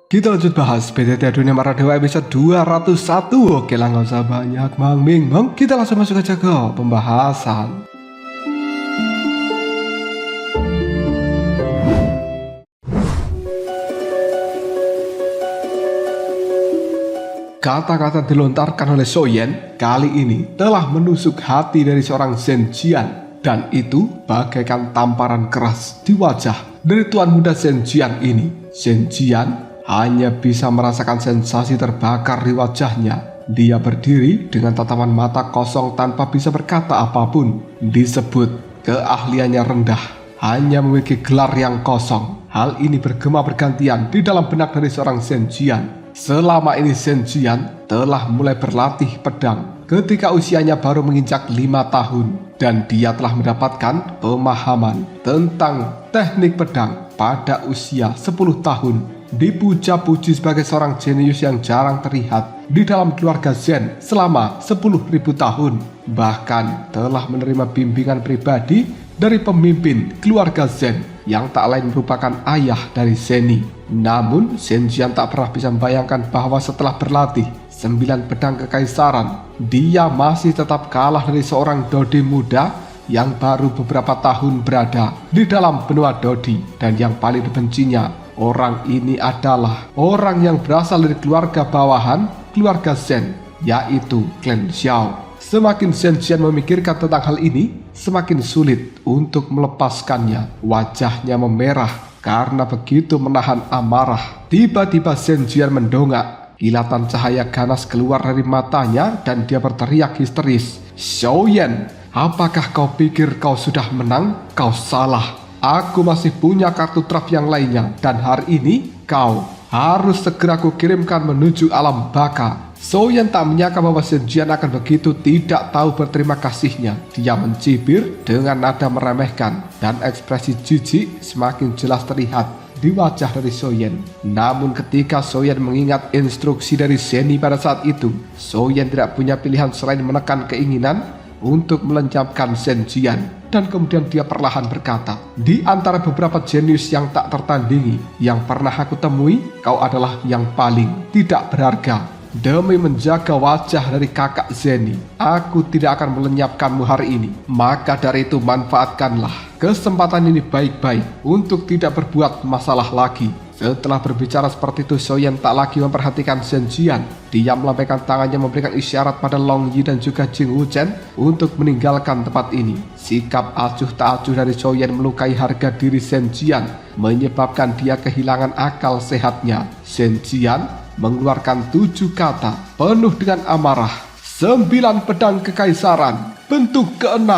Kita lanjut bahas PTT Dunia Maradewa episode 201. Oke lah, gak usah banyak bang. Kita langsung masuk aja ke pembahasan. Kata-kata dilontarkan oleh Soyen kali ini telah menusuk hati dari seorang Zhen Jian. Dan itu bagaikan tamparan keras di wajah dari tuan muda Zhen Jian ini. Zhen Jian hanya bisa merasakan sensasi terbakar di wajahnya. Dia berdiri dengan tatapan mata kosong tanpa bisa berkata apapun. Disebut keahliannya rendah, hanya memiliki gelar yang kosong. Hal ini bergema bergantian di dalam benak dari seorang Zhen Jian. Selama ini Zhen Jian telah mulai berlatih pedang ketika usianya baru menginjak 5 tahun. Dan dia telah mendapatkan pemahaman tentang teknik pedang pada usia 10 tahun. Dipuja-puji sebagai seorang jenius yang jarang terlihat di dalam keluarga Zhen selama 10.000 tahun. Bahkan telah menerima bimbingan pribadi dari pemimpin keluarga Zhen yang tak lain merupakan ayah dari Zeni. Namun Zhen Jian tak pernah bisa membayangkan bahwa setelah berlatih 9 pedang kekaisaran, dia masih tetap kalah dari seorang Dodi muda yang baru beberapa tahun berada di dalam benua Dodi. Dan yang paling dibencinya, orang ini adalah orang yang berasal dari keluarga bawahan keluarga Zhen, yaitu klan Xiao. Semakin Zhen Jian memikirkan tentang hal ini, semakin sulit untuk melepaskannya. Wajahnya memerah karena begitu menahan amarah. Tiba-tiba Zhen Jian mendongak. Kilatan cahaya ganas keluar dari matanya dan dia berteriak histeris. "Soyen, apakah kau pikir kau sudah menang? Kau salah. Aku masih punya kartu traf yang lainnya dan hari ini kau harus segera kukirimkan menuju alam baka." Soyen tak menyangka bahwa Zhen Jian akan begitu tidak tahu berterima kasihnya. Dia mencibir dengan nada meremehkan dan ekspresi jijik semakin jelas terlihat di wajah dari Soyen. Namun ketika Soyen mengingat instruksi dari Zeni pada saat itu, Soyen tidak punya pilihan selain menekan keinginan untuk melenyapkan Zhen Jian. Dan kemudian dia perlahan berkata, "Di antara beberapa jenius yang tak tertandingi yang pernah aku temui, kau adalah yang paling tidak berharga. Demi menjaga wajah dari kakak Zeni, aku tidak akan melenyapkanmu hari ini. Maka dari itu manfaatkanlah kesempatan ini baik-baik untuk tidak berbuat masalah lagi." Setelah berbicara seperti itu, Soyen tak lagi memperhatikan Zhen Jian. Dia melambaikan tangannya memberikan isyarat pada Long Yi dan juga Jing Wuchen untuk meninggalkan tempat ini. Sikap acuh tak acuh dari Soyen melukai harga diri Zhen Jian, menyebabkan dia kehilangan akal sehatnya. Zhen Jian mengeluarkan 7 kata penuh dengan amarah. 9 pedang kekaisaran, bentuk ke-6.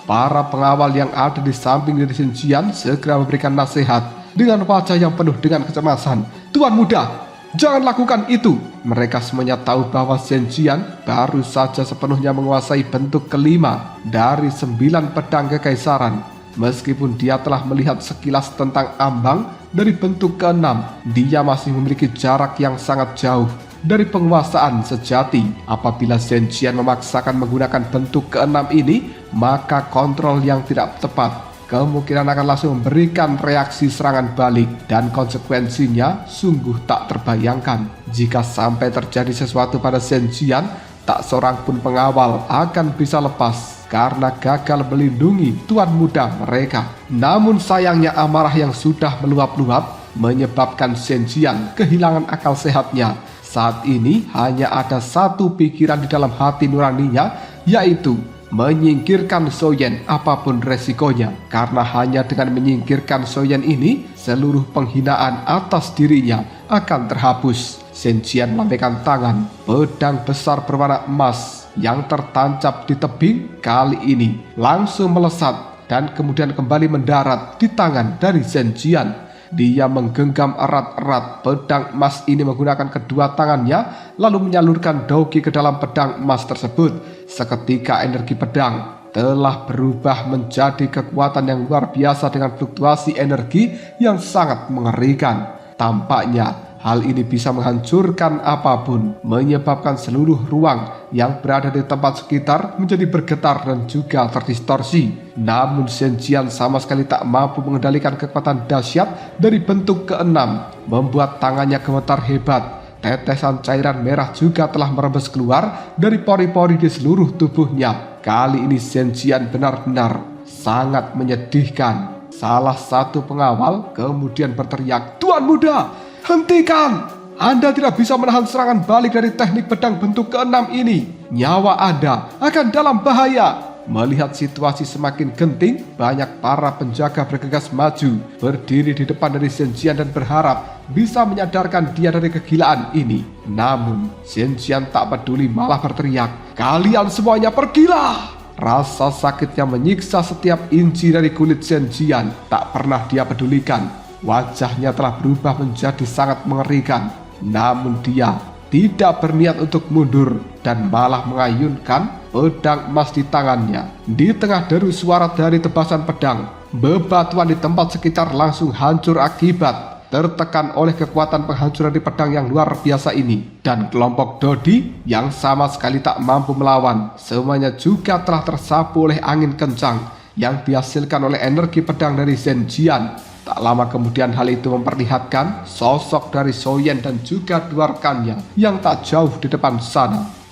Para pengawal yang ada di samping dari Zhen Jian segera memberikan nasihat dengan wajah yang penuh dengan kecemasan. "Tuan muda, jangan lakukan itu." Mereka semuanya tahu bahwa Zhen Jian baru saja sepenuhnya menguasai bentuk ke-5 dari 9 pedang kekaisaran. Meskipun dia telah melihat sekilas tentang ambang dari bentuk ke-6, dia masih memiliki jarak yang sangat jauh dari penguasaan sejati. Apabila Zhen Jian memaksakan menggunakan bentuk ke-6 ini, maka kontrol yang tidak tepat kemungkinan akan langsung memberikan reaksi serangan balik, dan konsekuensinya sungguh tak terbayangkan. Jika sampai terjadi sesuatu pada Zhen Jian, tak seorang pun pengawal akan bisa lepas karena gagal melindungi tuan muda mereka. Namun sayangnya amarah yang sudah meluap-luap menyebabkan Zhen Jian kehilangan akal sehatnya. Saat ini hanya ada satu pikiran di dalam hati nuraninya, yaitu menyingkirkan Soyen apapun resikonya. Karena hanya dengan menyingkirkan Soyen ini, seluruh penghinaan atas dirinya akan terhapus. Zhen Jian melambaikan tangan. Pedang besar berwarna emas yang tertancap di tebing kali ini langsung melesat dan kemudian kembali mendarat di tangan dari Zhen Jian. Dia menggenggam erat-erat pedang emas ini menggunakan kedua tangannya, lalu menyalurkan dogi ke dalam pedang emas tersebut. Seketika energi pedang telah berubah menjadi kekuatan yang luar biasa dengan fluktuasi energi yang sangat mengerikan. Tampaknya Hal ini bisa menghancurkan apapun, menyebabkan seluruh ruang yang berada di tempat sekitar menjadi bergetar dan juga terdistorsi. Namun Shen Jian sama sekali tak mampu mengendalikan kekuatan dahsyat dari bentuk keenam, membuat tangannya gemetar hebat. Tetesan cairan merah juga telah merembes keluar dari pori-pori di seluruh tubuhnya. Kali ini Shen Jian benar-benar sangat menyedihkan. Salah satu pengawal kemudian berteriak, "Tuan Muda, hentikan! Anda tidak bisa menahan serangan balik dari teknik pedang bentuk keenam ini. Nyawa Anda akan dalam bahaya." Melihat situasi semakin genting, banyak para penjaga bergegas maju, berdiri di depan dari Shen Jian dan berharap bisa menyadarkan dia dari kegilaan ini. Namun Shen Jian tak peduli, malah berteriak, "Kalian semuanya pergilah!" Rasa sakitnya menyiksa setiap inci dari kulit Shen Jian, tak pernah dia pedulikan. Wajahnya telah berubah menjadi sangat mengerikan. Namun dia tidak berniat untuk mundur dan malah mengayunkan pedang emas di tangannya. Di tengah deru suara dari tebasan pedang, bebatuan di tempat sekitar langsung hancur akibat tertekan oleh kekuatan penghancuran di pedang yang luar biasa ini. Dan kelompok Dodi yang sama sekali tak mampu melawan, semuanya juga telah tersapu oleh angin kencang yang dihasilkan oleh energi pedang dari Shen Jian. Tak lama kemudian hal itu memperlihatkan sosok dari Zhou Yan dan juga dua rekannya yang tak jauh di depan sana.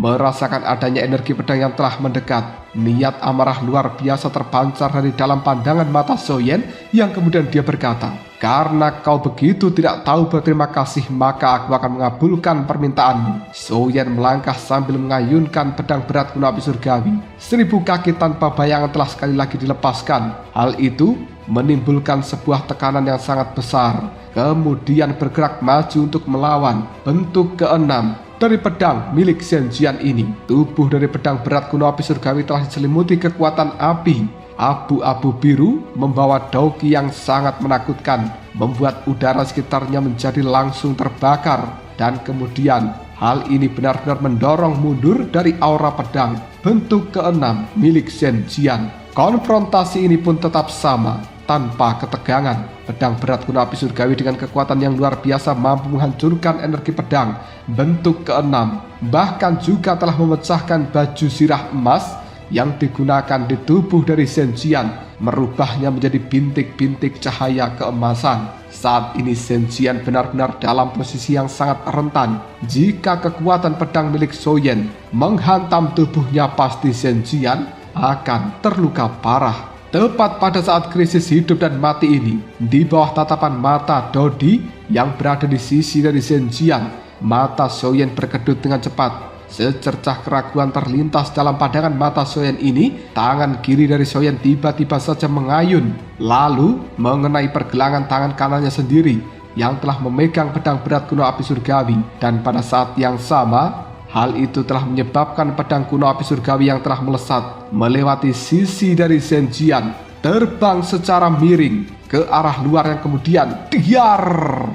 Merasakan adanya energi pedang yang telah mendekat, niat amarah luar biasa terpancar dari dalam pandangan mata Zhou Yan yang kemudian dia berkata, "Karena kau begitu tidak tahu berterima kasih, maka aku akan mengabulkan permintaanmu." Zhou Yan melangkah sambil mengayunkan pedang berat kuno api surgawi. 1000 kaki tanpa bayangan telah sekali lagi dilepaskan. Hal itu menimbulkan sebuah tekanan yang sangat besar. Kemudian bergerak maju untuk melawan bentuk keenam dari pedang milik Shen Jian ini. Tubuh dari pedang berat kuno api surgawi telah diselimuti kekuatan api. Abu-abu biru membawa dauki yang sangat menakutkan, membuat udara sekitarnya menjadi langsung terbakar. Dan kemudian hal ini benar-benar mendorong mundur dari aura pedang bentuk keenam milik Shen Jian. Konfrontasi ini pun tetap sama, tanpa ketegangan. Pedang berat kuno api surgawi dengan kekuatan yang luar biasa mampu menghancurkan energi pedang bentuk keenam, bahkan juga telah memecahkan baju zirah emas yang digunakan di tubuh dari Shen Jian, merubahnya menjadi bintik-bintik cahaya keemasan. Saat ini Shen Jian benar-benar dalam posisi yang sangat rentan. Jika kekuatan pedang milik Zhou Yan menghantam tubuhnya, pasti Shen Jian akan terluka parah. Tepat pada saat krisis hidup dan mati ini, di bawah tatapan mata Dodi yang berada di sisi dari Shen Jian, mata Zhou Yan berkedut dengan cepat. Secercah keraguan terlintas dalam pandangan mata Zhou Yan ini. Tangan kiri dari Zhou Yan tiba-tiba saja mengayun, lalu mengenai pergelangan tangan kanannya sendiri yang telah memegang pedang berat kuno api surgawi. Dan pada saat yang sama, hal itu telah menyebabkan pedang kuno api surgawi yang telah melesat melewati sisi dari Shen Jian, terbang secara miring ke arah luar yang kemudian diar,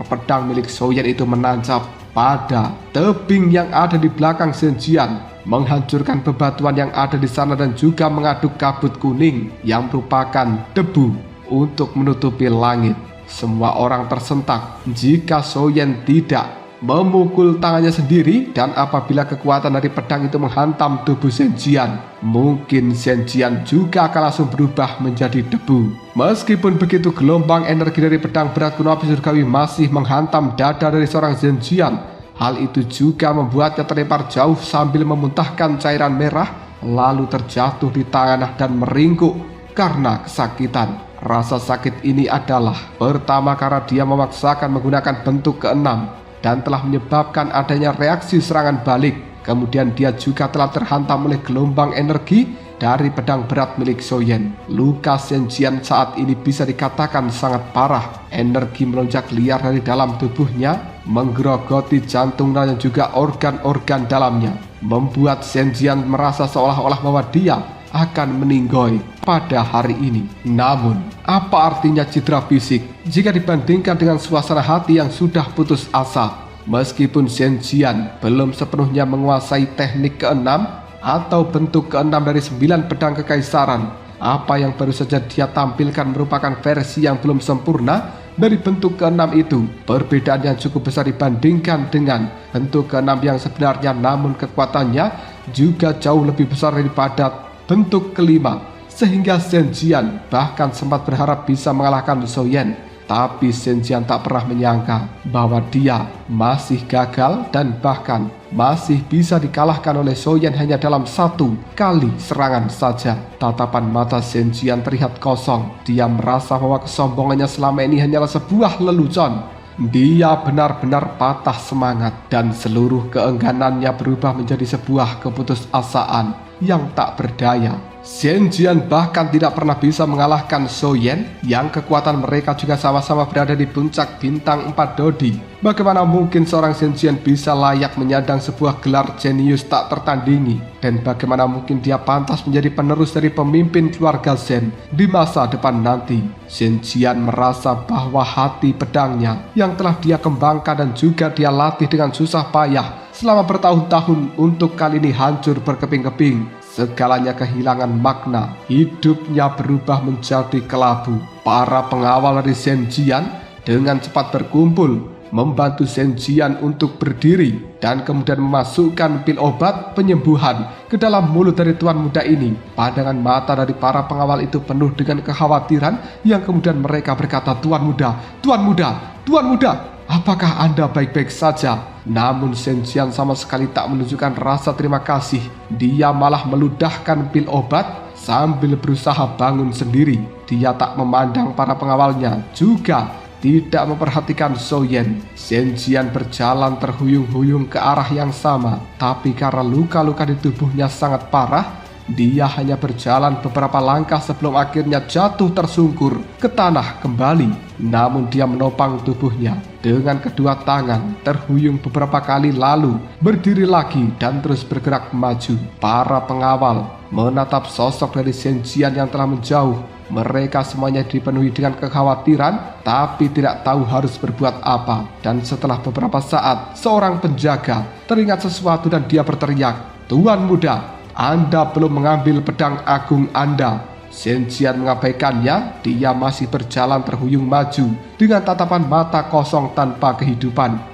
pedang milik Zhou Yan itu menancap pada tebing yang ada di belakang Shen Jian, menghancurkan bebatuan yang ada di sana dan juga mengaduk kabut kuning yang merupakan debu untuk menutupi langit. Semua orang tersentak jika Zhou Yan tidak memukul tangannya sendiri, dan apabila kekuatan dari pedang itu menghantam tubuh Shen Jian, mungkin Shen Jian juga akan langsung berubah menjadi debu. Meskipun begitu, gelombang energi dari pedang berat kuno api surgawi masih menghantam dada dari seorang Shen Jian. Hal itu juga membuatnya terlempar jauh sambil memuntahkan cairan merah, lalu terjatuh di tanah dan meringkuk karena kesakitan. Rasa sakit ini adalah pertama karena dia memaksakan menggunakan bentuk keenam dan telah menyebabkan adanya reaksi serangan balik. Kemudian dia juga telah terhantam oleh gelombang energi dari pedang berat milik Zhou Yan. Luka Shen Jian saat ini bisa dikatakan sangat parah. Energi melonjak liar dari dalam tubuhnya, menggerogoti jantung dan juga organ-organ dalamnya, membuat Shen Jian merasa seolah-olah bahwa dia akan meninggoy pada hari ini. Namun, apa artinya cedera fisik jika dibandingkan dengan suasana hati yang sudah putus asa? Meskipun Shen Jian belum sepenuhnya menguasai teknik keenam atau bentuk keenam dari 9 pedang kekaisaran, apa yang baru saja dia tampilkan merupakan versi yang belum sempurna dari bentuk keenam itu. Perbedaan yang cukup besar dibandingkan dengan bentuk keenam yang sebenarnya, namun kekuatannya juga jauh lebih besar daripada bentuk kelima, sehingga Shen Jian bahkan sempat berharap bisa mengalahkan Zhou Yan. Tapi Shen Jian tak pernah menyangka bahwa dia masih gagal dan bahkan masih bisa dikalahkan oleh Zhou Yan hanya dalam 1 kali serangan saja. Tatapan mata Shen Jian terlihat kosong. Dia merasa bahwa kesombongannya selama ini hanyalah sebuah lelucon. Dia benar-benar patah semangat dan seluruh keengganannya berubah menjadi sebuah keputusasaan yang tak berdaya. Shen Jian bahkan tidak pernah bisa mengalahkan Zhou Yan yang kekuatan mereka juga sama-sama berada di puncak bintang 4 Dodi. Bagaimana mungkin seorang Shen Jian bisa layak menyandang sebuah gelar jenius tak tertandingi? Dan bagaimana mungkin dia pantas menjadi penerus dari pemimpin keluarga Shen di masa depan nanti? Shen Jian merasa bahwa hati pedangnya yang telah dia kembangkan dan juga dia latih dengan susah payah selama bertahun-tahun untuk kali ini hancur berkeping-keping. Segalanya kehilangan makna, hidupnya berubah menjadi kelabu. Para pengawal dari Shen Jian dengan cepat berkumpul membantu Shen Jian untuk berdiri dan kemudian memasukkan pil obat penyembuhan ke dalam mulut dari tuan muda ini. Pandangan mata dari para pengawal itu penuh dengan kekhawatiran yang kemudian mereka berkata, "Tuan muda, Tuan muda, Tuan muda, apakah Anda baik-baik saja?" Namun Shen Jian sama sekali tak menunjukkan rasa terima kasih. Dia malah meludahkan pil obat sambil berusaha bangun sendiri. Dia tak memandang para pengawalnya, juga tidak memperhatikan Zhou Yan. Shen Jian berjalan terhuyung-huyung ke arah yang sama, tapi karena luka-luka di tubuhnya sangat parah, dia hanya berjalan beberapa langkah sebelum akhirnya jatuh tersungkur ke tanah kembali. Namun dia menopang tubuhnya dengan kedua tangan, terhuyung beberapa kali lalu berdiri lagi dan terus bergerak maju. Para pengawal menatap sosok dari Shen Jian yang telah menjauh. Mereka semuanya dipenuhi dengan kekhawatiran, tapi tidak tahu harus berbuat apa. Dan setelah beberapa saat, seorang penjaga teringat sesuatu dan dia berteriak, "Tuan muda, Anda belum mengambil pedang agung Anda." Shen Jian mengabaikannya. Dia masih berjalan terhuyung maju dengan tatapan mata kosong tanpa kehidupan.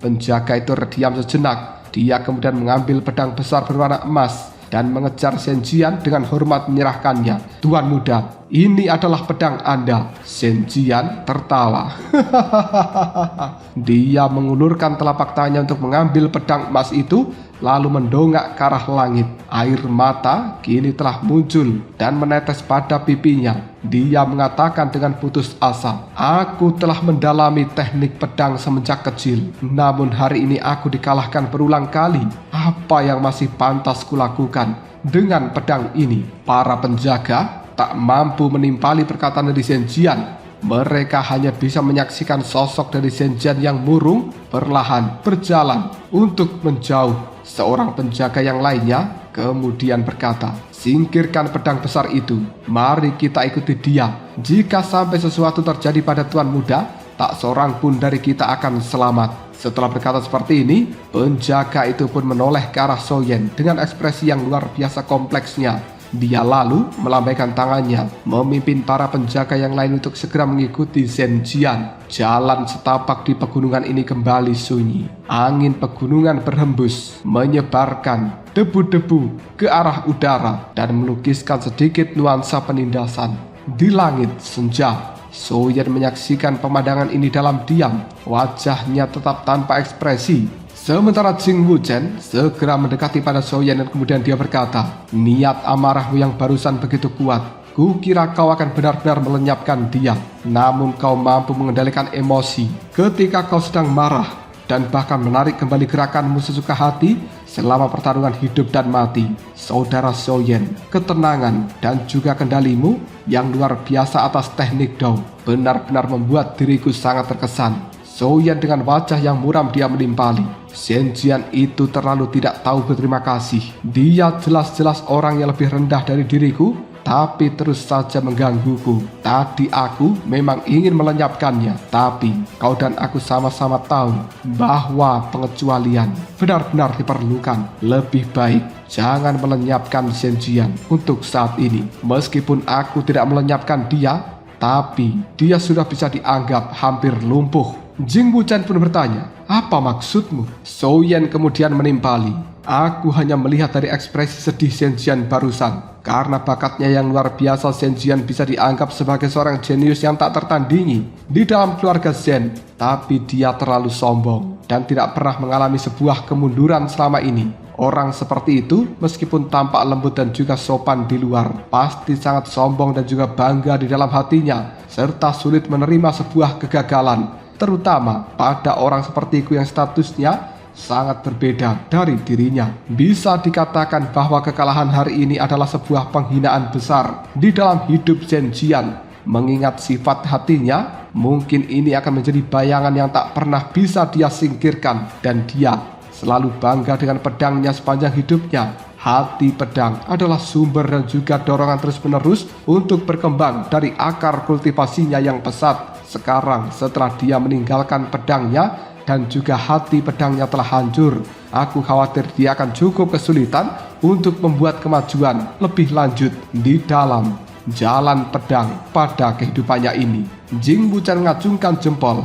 Penjaga itu terdiam sejenak. Dia kemudian mengambil pedang besar berwarna emas dan mengejar Shen Jian dengan hormat menyerahkannya. "Tuan muda, ini adalah pedang Anda." Shen Jian tertawa. Dia mengulurkan telapak tangannya untuk mengambil pedang emas itu, lalu mendongak ke arah langit. Air mata kini telah muncul dan menetes pada pipinya. Dia mengatakan dengan putus asa, "Aku telah mendalami teknik pedang semenjak kecil. Namun hari ini aku dikalahkan berulang kali. Apa yang masih pantas kulakukan dengan pedang ini?" Para penjaga tak mampu menimpali perkataan dari Shen Jian. Mereka hanya bisa menyaksikan sosok dari Shen Jian yang murung perlahan berjalan untuk menjauh. Seorang penjaga yang lainnya kemudian berkata, "Singkirkan pedang besar itu. Mari kita ikuti dia. Jika sampai sesuatu terjadi pada tuan muda, tak seorang pun dari kita akan selamat." Setelah berkata seperti ini, penjaga itu pun menoleh ke arah Zhou Yan dengan ekspresi yang luar biasa kompleksnya. Dia lalu melambaikan tangannya, memimpin para penjaga yang lain untuk segera mengikuti Shen Jian. Jalan setapak di pegunungan ini kembali sunyi. Angin pegunungan berhembus, menyebarkan debu-debu ke arah udara dan melukiskan sedikit nuansa penindasan. Di langit senja, Zhou Yan menyaksikan pemandangan ini dalam diam. Wajahnya tetap tanpa ekspresi. Sementara Jing Wuchen segera mendekati pada Zhou Yan dan kemudian dia berkata, "Niat amarahmu yang barusan begitu kuat. Kukira kau akan benar-benar melenyapkan dia. Namun kau mampu mengendalikan emosi ketika kau sedang marah dan bahkan menarik kembali gerakanmu sesuka hati selama pertarungan hidup dan mati. Saudara Zhou Yan, ketenangan dan juga kendalimu yang luar biasa atas teknik Dao benar-benar membuat diriku sangat terkesan." Souyan dengan wajah yang muram dia menimpali. Shen Jian itu terlalu tidak tahu berterima kasih. Dia jelas-jelas orang yang lebih rendah dari diriku, tapi terus saja menggangguku. Tadi aku memang ingin melenyapkannya, tapi kau dan aku sama-sama tahu bahwa pengecualian benar-benar diperlukan. Lebih baik jangan melenyapkan Shen Jian untuk saat ini. Meskipun aku tidak melenyapkan dia, tapi dia sudah bisa dianggap hampir lumpuh. Jing Wuchen pun bertanya, apa maksudmu? Souyan kemudian menimpali. Aku hanya melihat dari ekspresi sedih Shen Jian barusan. Karena bakatnya yang luar biasa, Shen Jian bisa dianggap sebagai seorang jenius yang tak tertandingi di dalam keluarga Shen. Tapi dia terlalu sombong dan tidak pernah mengalami sebuah kemunduran selama ini. Orang seperti itu, meskipun tampak lembut dan juga sopan di luar, pasti sangat sombong dan juga bangga di dalam hatinya, serta sulit menerima sebuah kegagalan, terutama pada orang sepertiku yang statusnya sangat berbeda dari dirinya. Bisa dikatakan bahwa kekalahan hari ini adalah sebuah penghinaan besar di dalam hidup Shen Jian. Mengingat sifat hatinya, mungkin ini akan menjadi bayangan yang tak pernah bisa dia singkirkan, dan dia selalu bangga dengan pedangnya sepanjang hidupnya. Hati pedang adalah sumber dan juga dorongan terus-menerus untuk berkembang dari akar kultivasinya yang pesat. Sekarang setelah dia meninggalkan pedangnya dan juga hati pedangnya telah hancur, aku khawatir dia akan cukup kesulitan untuk membuat kemajuan lebih lanjut di dalam jalan pedang pada kehidupannya ini. Jing Wuchen mengacungkan jempol.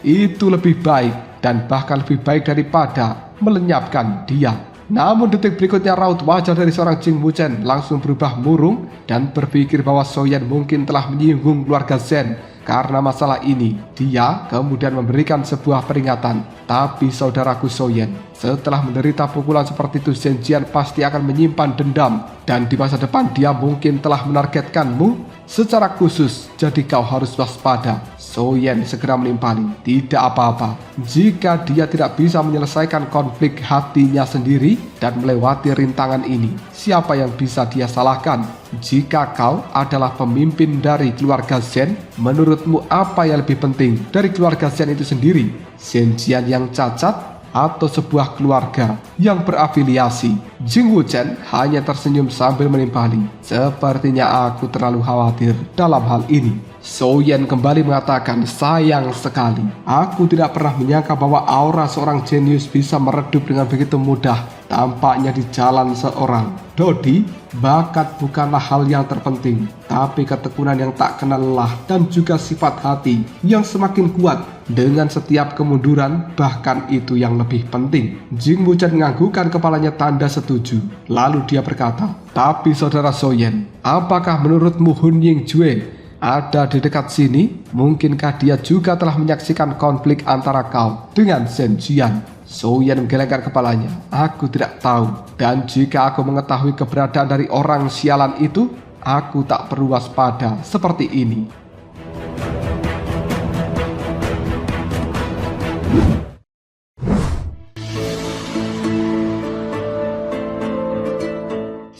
Itu lebih baik dan bahkan lebih baik daripada melenyapkan dia. Namun detik berikutnya raut wajah dari seorang Jing Wuchen langsung berubah murung dan berpikir bahwa Souyan mungkin telah menyinggung keluarga Shen. Karena masalah ini, dia kemudian memberikan sebuah peringatan. Tapi saudaraku Souyan, setelah menderita pukulan seperti itu, Shen Jian pasti akan menyimpan dendam. Dan di masa depan dia mungkin telah menargetkanmu secara khusus. Jadi kau harus waspada. Souyan segera menimpali. Tidak apa-apa. Jika dia tidak bisa menyelesaikan konflik hatinya sendiri dan melewati rintangan ini, siapa yang bisa dia salahkan? Jika kau adalah pemimpin dari keluarga Shen, menurutmu apa yang lebih penting dari keluarga Shen itu sendiri? Shen Jian yang cacat atau sebuah keluarga yang berafiliasi? Jing Wuchen hanya tersenyum sambil menimpali. Sepertinya aku terlalu khawatir dalam hal ini. Souyan kembali mengatakan, sayang sekali. Aku tidak pernah menyangka bahwa aura seorang jenius bisa meredup dengan begitu mudah. Tampaknya di jalan seorang Dodi, bakat bukanlah hal yang terpenting, tapi ketekunan yang tak kenal lelah dan juga sifat hati yang semakin kuat dengan setiap kemunduran, bahkan itu yang lebih penting. Jing Wuchen menganggukkan kepalanya tanda setuju. Lalu dia berkata, tapi saudara Souyan, apakah menurutmu Hun Yingjue ada di dekat sini? Mungkinkah dia juga telah menyaksikan konflik antara kau dengan Shen Jian? Souyan menggelengkan kepalanya. Aku tidak tahu. Dan jika aku mengetahui keberadaan dari orang sialan itu, aku tak perlu waspada seperti ini.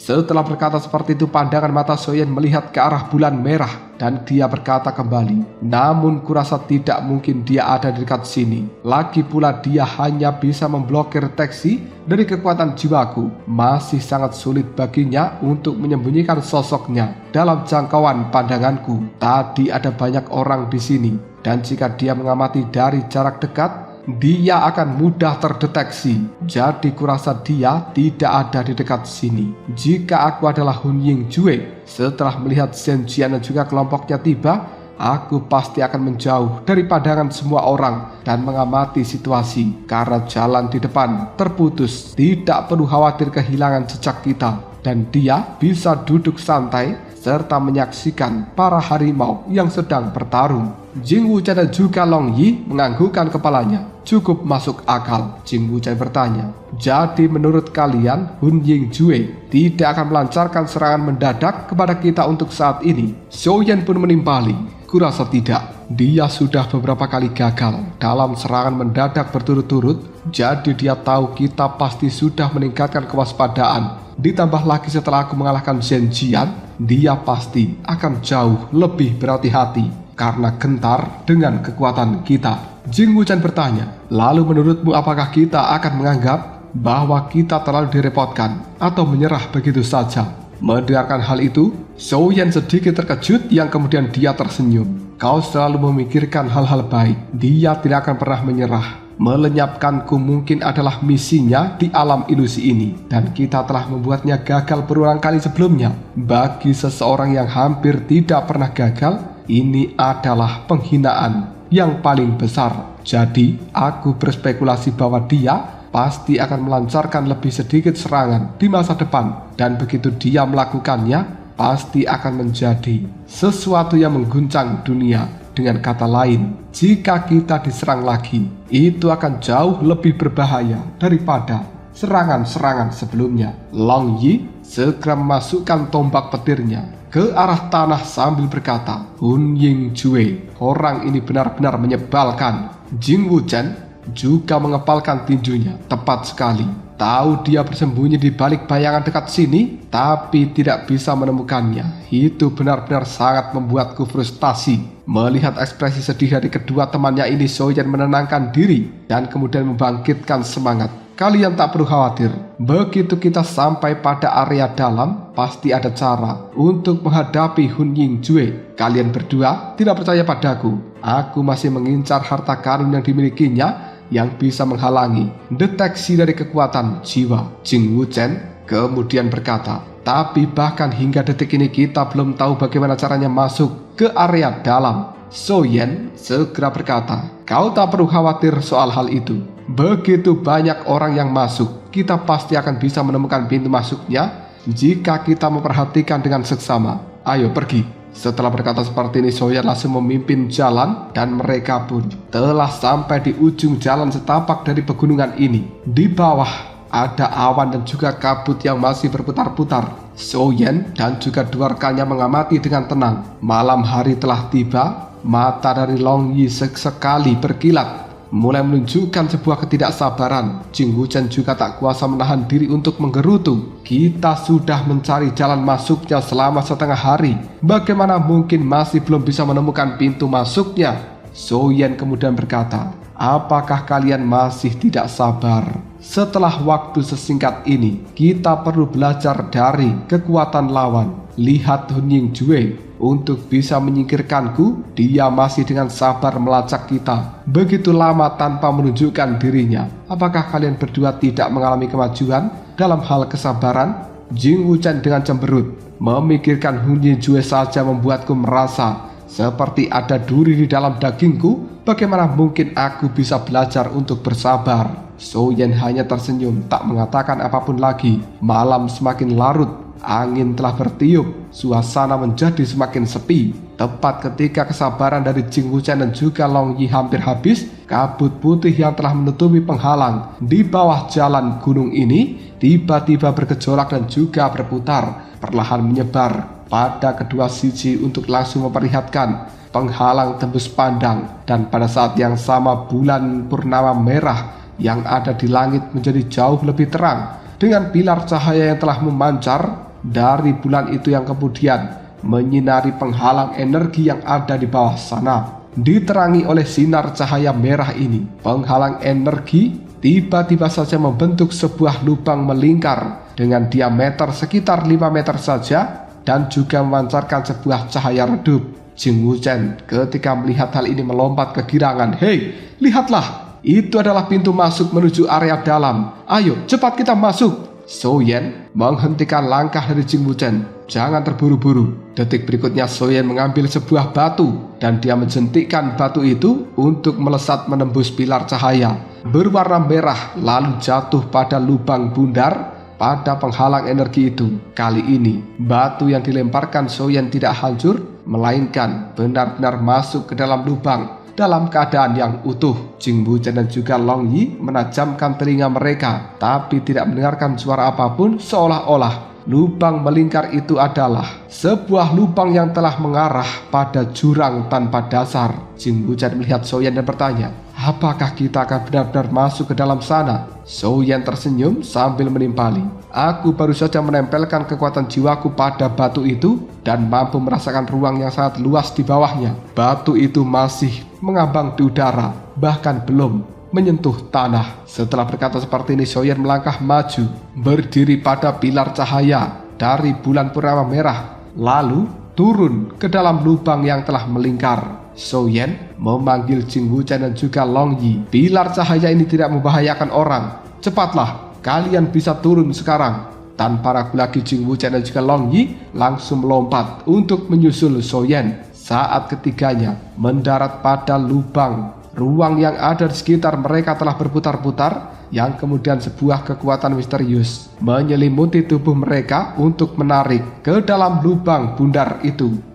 Setelah berkata seperti itu, pandangan mata Souyan melihat ke arah bulan merah dan dia berkata kembali, namun kurasa tidak mungkin dia ada di dekat sini. Lagi pula dia hanya bisa memblokir deteksi dari kekuatan jiwaku. Masih sangat sulit baginya untuk menyembunyikan sosoknya dalam jangkauan pandanganku. Tadi ada banyak orang di sini dan jika dia mengamati dari jarak dekat, dia akan mudah terdeteksi. Jadi kurasa dia tidak ada di dekat sini. Jika aku adalah Hun Yingjue, setelah melihat Shen Jian dan juga kelompoknya tiba, aku pasti akan menjauh dari pandangan semua orang dan mengamati situasi. Karena jalan di depan terputus, tidak perlu khawatir kehilangan jejak kita. Dan dia bisa duduk santai serta menyaksikan para harimau yang sedang bertarung. Jing Wuchen dan juga Long Yi menganggukkan kepalanya. Cukup masuk akal. Jing Wuchen bertanya, jadi menurut kalian Hun Yingjue tidak akan melancarkan serangan mendadak kepada kita untuk saat ini? Souyan pun menimpali. Kurasa tidak. Dia sudah beberapa kali gagal dalam serangan mendadak berturut-turut. Jadi dia tahu kita pasti sudah meningkatkan kewaspadaan. Ditambah lagi setelah aku mengalahkan Shen Jian, dia pasti akan jauh lebih berhati-hati. karena gentar dengan kekuatan kita. Jing Wuchen bertanya, lalu menurutmu apakah kita akan menganggap bahwa kita terlalu direpotkan atau menyerah begitu saja? Mendengarkan hal itu, Zhou Yan sedikit terkejut yang kemudian dia tersenyum. Kau selalu memikirkan hal-hal baik. Dia tidak akan pernah menyerah. Melenyapkanku mungkin adalah misinya di alam ilusi ini, dan kita telah membuatnya gagal berulang kali sebelumnya. Bagi seseorang yang hampir tidak pernah gagal, ini adalah penghinaan yang paling besar. Jadi, aku berspekulasi bahwa dia pasti akan melancarkan lebih sedikit serangan di masa depan, dan begitu dia melakukannya, pasti akan menjadi sesuatu yang mengguncang dunia. Dengan kata lain, jika kita diserang lagi, itu akan jauh lebih berbahaya daripada serangan-serangan sebelumnya. Long Yi segera memasukkan tombak petirnya ke arah tanah sambil berkata, Hun Ying Jue, orang ini benar-benar menyebalkan. Jing Wuchen juga mengepalkan tinjunya tepat sekali. Tahu dia bersembunyi di balik bayangan dekat sini, tapi tidak bisa menemukannya. Itu benar-benar sangat membuatku frustasi. Melihat ekspresi sedih dari kedua temannya ini, Zhou Yan menenangkan diri dan kemudian membangkitkan semangat. Kalian tak perlu khawatir. Begitu kita sampai pada area dalam, pasti ada cara untuk menghadapi Hun Ying Jue. Kalian berdua tidak percaya padaku. Aku masih mengincar harta karun yang dimilikinya yang bisa menghalangi deteksi dari kekuatan jiwa. Jing Wuchen kemudian berkata, tapi bahkan hingga detik ini kita belum tahu bagaimana caranya masuk ke area dalam. Zhou Yan segera berkata, kau tak perlu khawatir soal hal itu. Begitu banyak orang yang masuk, kita pasti akan bisa menemukan pintu masuknya jika kita memperhatikan dengan seksama. Ayo pergi. Setelah berkata seperti ini, Zhou Yan langsung memimpin jalan dan mereka pun telah sampai di ujung jalan setapak dari pegunungan ini. Di bawah ada awan dan juga kabut yang masih berputar-putar. Zhou Yan dan juga dua rekannya mengamati dengan tenang. Malam hari telah tiba. Mata dari Long Yi sekali berkilat, mulai menunjukkan sebuah ketidaksabaran. Jing Wuchen juga tak kuasa menahan diri untuk menggerutu. Kita sudah mencari jalan masuknya selama setengah hari. Bagaimana mungkin masih belum bisa menemukan pintu masuknya? Zhou Yan kemudian berkata, apakah kalian masih tidak sabar? Setelah waktu sesingkat ini, kita perlu belajar dari kekuatan lawan. Lihat Hun Ying Jue, untuk bisa menyingkirkanku, dia masih dengan sabar melacak kita begitu lama tanpa menunjukkan dirinya. Apakah kalian berdua tidak mengalami kemajuan dalam hal kesabaran? Jing Wuchen dengan cemberut, memikirkan Hun Ying Jue saja membuatku merasa seperti ada duri di dalam dagingku. Bagaimana mungkin aku bisa belajar untuk bersabar? Zhou Yan hanya tersenyum, tak mengatakan apapun lagi. Malam semakin larut, angin telah bertiup, suasana menjadi semakin sepi. Tepat ketika kesabaran dari Jing Wuchen dan juga Long Yi hampir habis, kabut putih yang telah menutupi penghalang di bawah jalan gunung ini tiba-tiba bergejolak dan juga berputar, perlahan menyebar pada kedua sisi untuk langsung memperlihatkan penghalang tembus pandang. Dan pada saat yang sama, bulan purnama merah yang ada di langit menjadi jauh lebih terang dengan pilar cahaya yang telah memancar dari bulan itu yang kemudian menyinari penghalang energi yang ada di bawah sana. Diterangi oleh sinar cahaya merah ini, penghalang energi tiba-tiba saja membentuk sebuah lubang melingkar dengan diameter sekitar 5 meter saja dan juga memancarkan sebuah cahaya redup. Jing Wuchen ketika melihat hal ini melompat kegirangan. Hei, lihatlah, itu adalah pintu masuk menuju area dalam. Ayo, cepat kita masuk. Zhou Yan menghentikan langkah dari Jing Wuchen. Jangan terburu-buru. Detik berikutnya Zhou Yan mengambil sebuah batu dan dia menjentikkan batu itu untuk melesat menembus pilar cahaya berwarna merah lalu jatuh pada lubang bundar pada penghalang energi itu. Kali ini batu yang dilemparkan Zhou Yan tidak hancur, melainkan benar-benar masuk ke dalam lubang dalam keadaan yang utuh. Jing Wuchen dan juga Long Yi menajamkan telinga mereka, tapi tidak mendengarkan suara apapun, seolah-olah lubang melingkar itu adalah sebuah lubang yang telah mengarah pada jurang tanpa dasar. Jing Wuchen melihat Zhou Yan dan bertanya, apakah kita akan benar-benar masuk ke dalam sana? Zhou Yan tersenyum sambil menimpali. Aku baru saja menempelkan kekuatan jiwaku pada batu itu dan mampu merasakan ruang yang sangat luas di bawahnya. Batu itu masih mengambang di udara, bahkan belum menyentuh tanah. Setelah berkata seperti ini, Xiaoyan melangkah maju, berdiri pada pilar cahaya dari bulan purnama merah, lalu turun ke dalam lubang yang telah melingkar. Xiaoyan memanggil Jing Wuchen dan juga Long Yi. Pilar cahaya ini tidak membahayakan orang. Cepatlah, kalian bisa turun sekarang. Tanpa ragu lagi, Jing Wuchen dan juga Long Yi langsung melompat untuk menyusul Xiaoyan. Saat ketiganya mendarat pada lubang, ruang yang ada di sekitar mereka telah berputar-putar, yang kemudian sebuah kekuatan misterius menyelimuti tubuh mereka untuk menarik ke dalam lubang bundar itu.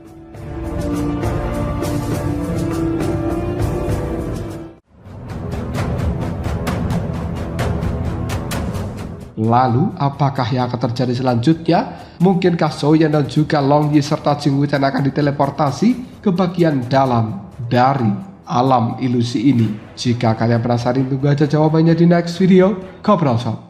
Lalu, apakah yang akan terjadi selanjutnya? Mungkinkah Xiaoyan dan juga Long Yi serta Jing Wuchen akan diteleportasi ke bagian dalam dari alam ilusi ini? Jika kalian penasaran, tunggu aja jawabannya di next video. Ngobrol Sob.